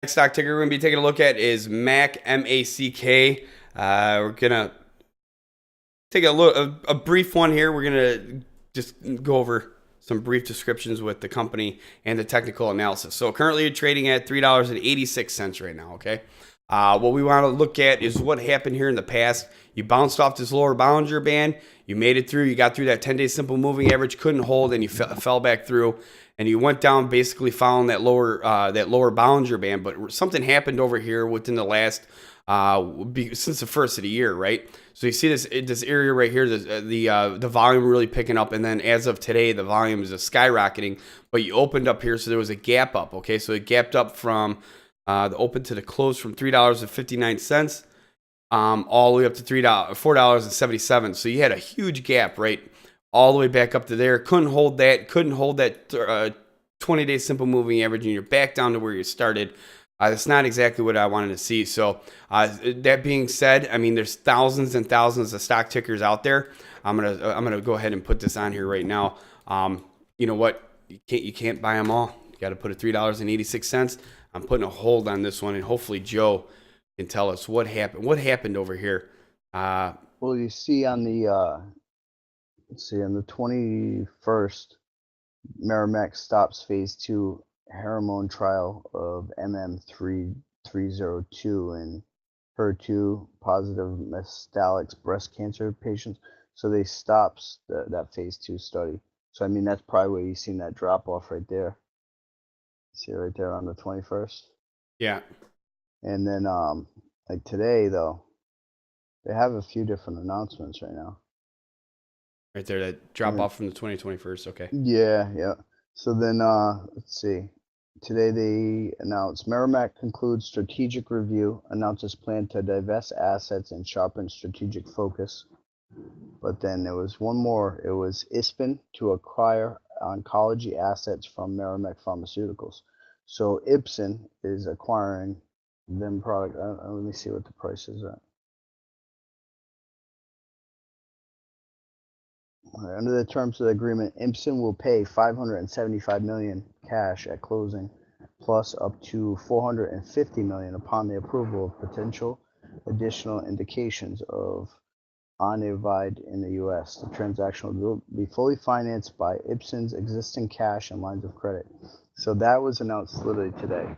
Next stock ticker we're going to be taking a look at is MACK, M-A-C-K. We're going to take a brief one here. We're going to just go over some brief descriptions with the company and the technical analysis. So currently you're trading at $3.86 right now, okay? What we want to look at is what happened here in the past. You bounced off this lower Bollinger Band. You made it through. You got through that 10-day simple moving average, couldn't hold, and you fell back through. And you went down basically following that lower Bollinger Band. But something happened over here within the last since the first of the year, right? So you see this area right here, the volume really picking up, and then as of today, the volume is skyrocketing. But you opened up here, so there was a gap up. Okay, so it gapped up from the open to the close from $3.59, all the way up to $4.77. So you had a huge gap, right, all the way back up to there. Couldn't hold that 20-day simple moving average, and you're back down to where you started. That's not exactly what I wanted to see. So that being said, I mean, there's thousands and thousands of stock tickers out there. I'm gonna go ahead and put this on here right now. You know what? You can't buy them all. You got to put $3.86. I'm putting a hold on this one, and hopefully Joe can tell us what happened. What happened over here? Well, you see on the let's see, on the 21st, Merrimack stops phase 2 hormone trial of MM3302 in HER2 positive metastatic breast cancer patients. So they stopped that phase 2 study. So I mean, that's probably where you've seen that drop off right there. See it right there on the 21st. Yeah. And then like today though, they have a few different announcements right now. Right there, that drop off from the 2021st. Okay. Yeah. So then let's see. Today they announced Merrimack concludes strategic review, announces plan to divest assets and sharpen strategic focus. But then there was one more. It was ISPN to acquire oncology assets from Merrimack Pharmaceuticals. So Ipsen is acquiring them product. Let me see what the price is at. Right, under the terms of the agreement, Ipsen will pay $575 million cash at closing, plus up to $450 million upon the approval of potential additional indications of Onivide in the U.S. The transaction will be fully financed by Ipsen's existing cash and lines of credit. So that was announced literally today.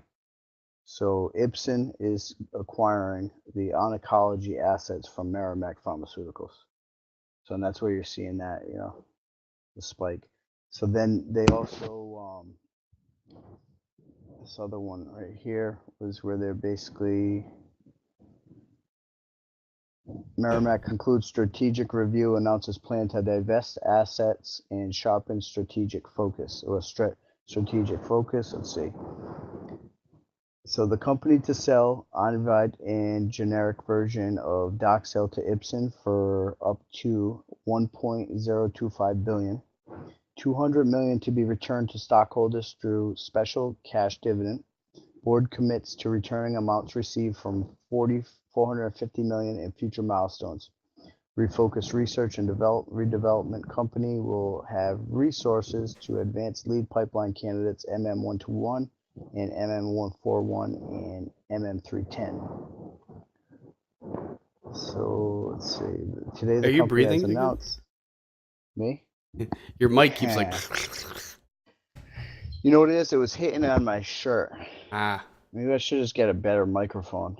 So Ipsen is acquiring the oncology assets from Merrimack Pharmaceuticals. So and that's where you're seeing that, the spike. So then they also, this other one right here was where they're basically, Merrimack concludes strategic review, announces plan to divest assets and sharpen strategic focus. Strategic focus, let's see. So the company to sell Onivide and generic version of Doxil to Ipsen for up to $1.025 billion. $200 million to be returned to stockholders through special cash dividend. Board commits to returning amounts received from $450 million in future milestones. Refocused research and redevelopment company will have resources to advance lead pipeline candidates MM121 and MM141 and MM310. So let's see. Today the company has announced. Me? Your mic keeps like. You know what it is? It was hitting on my shirt. Ah. Maybe I should just get a better microphone.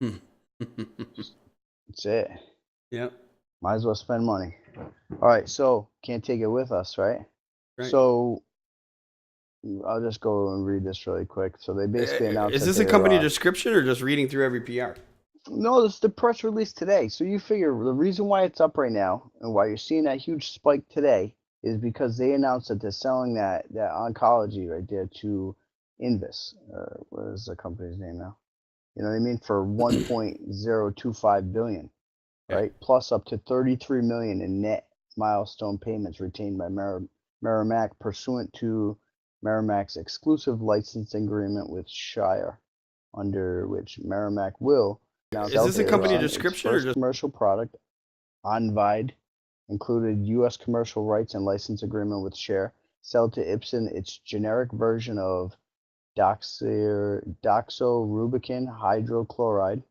That's it. Yep. Might as well spend money. All right, so can't take it with us, right? So I'll just go and read this really quick. So they basically announced. Is this a company description or just reading through every PR? No, this is the press release today. So you figure the reason why it's up right now and why you're seeing that huge spike today is because they announced that they're selling that oncology right there to Invis. What is the company's name now? You know what I mean? For $1.025 billion, right? Plus up to $33 million in net milestone payments retained by Merrimack pursuant to Merrimack's exclusive licensing agreement with Shire, under which Merrimack will. Is this a company description or just commercial product? Onivide included U.S. commercial rights and license agreement with Share. Sell to Ipsen its generic version of doxorubicin hydrochloride,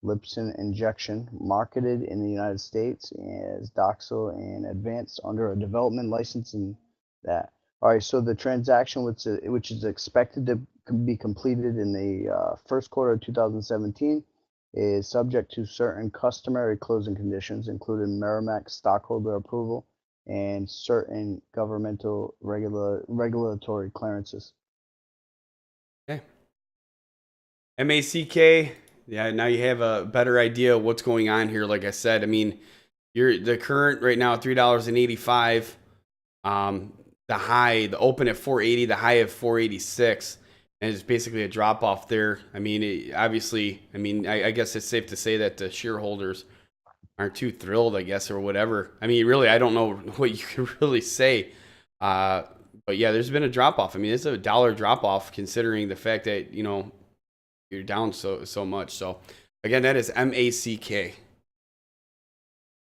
Lipson injection, marketed in the United States as Doxil and advanced under a development license in that. All right, so the transaction, which is expected to be completed in the first quarter of 2017, is subject to certain customary closing conditions, including Merrimack stockholder approval and certain governmental regulatory clearances. Okay. MACK. Yeah, now you have a better idea of what's going on here. Like I said, I mean, the current right now $3.85. The high, the open at 480, the high of 486, and it's basically a drop off there. I mean, obviously, I mean, I guess it's safe to say that the shareholders aren't too thrilled, I guess, or whatever. I mean, really, I don't know what you can really say. But yeah, there's been a drop off. I mean, it's a $1 drop off considering the fact that, you know, you're down so much. So again, that is MACK.